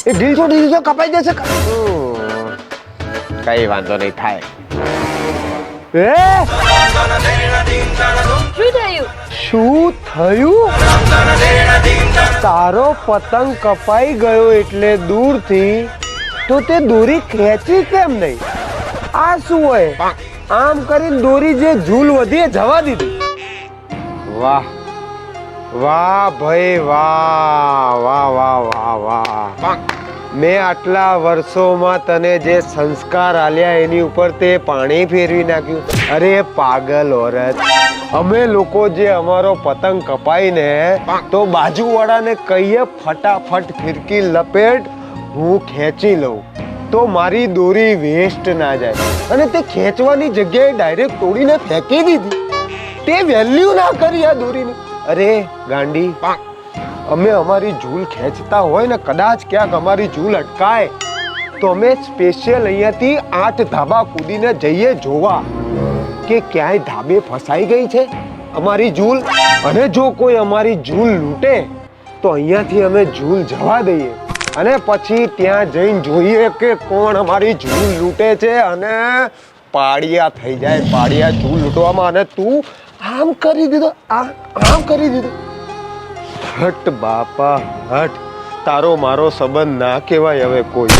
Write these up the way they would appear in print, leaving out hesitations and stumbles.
એ ઢીલસો કપાઈ જશે. કઈ વાંધો નહીં થાય. શું થયું? તારો પતંગ કપાઈ ગયો એટલે દૂરથી, તો તે દોરી ખેંચી કેમ નહીં? આ શું હોય? આમ કરીને દોરી જે ઝૂલ વધી જવા દીધી. વાહ વાહ ભાઈ વાહ વાહ વાહ વાહ વાહ. મેં આટલા વર્ષોમાં તને જે સંસ્કાર આલ્યા એની ઉપર તે પાણી ફેરવી નાખ્યું. અરે પાગલ ઓરત, અમે લોકો જે અમારો પતંગ કપાઈને તો બાજુવાળાને કહીએ ફટાફટ ફિરકી લપેટ, હું ખેંચી લઉં તો મારી દોરી વેસ્ટ ના જાય. અને તે ખેંચવાની જગ્યાએ ડાયરેક્ટ તોડીને ફેંકી દીધી. તે વેલ્યુ ના કરી આ દોરીની. અરે ગાંડી, અમે અમારી ઝૂલ ખેંચતા હોય ને કદાચ ક્યાંક અમારી ઝૂલ અટકાય તો અમે સ્પેશિયલ અહીંયાથી 8 ધાબા કૂદીને જઈએ જોવા કે ક્યાંય ધાબે ફસાઈ ગઈ છે અમારી ઝૂલ. અને જો કોઈ અમારી ઝૂલ લૂંટે તો અહીંયાથી અમે ઝૂલ જવા દઈએ અને પછી ત્યાં જઈને જોઈએ કે કોણ અમારી ઝૂલ લૂંટે છે અને પાડિયા થઈ જાય. પાડિયા ઝૂલ લૂંટવામાં. અને તું આમ કરી દીધો, આમ કરી દીધો. હટ બાપા હટ, તારો મારો સંબંધ ના કહેવાય હવે કોઈ.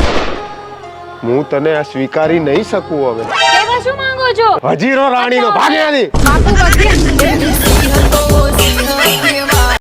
હું તને આ સ્વીકારી નહીં શકું હવે. કેવા શું માંગો છો? હજીરો રાણીનો ભાગ્યાની. બાપુ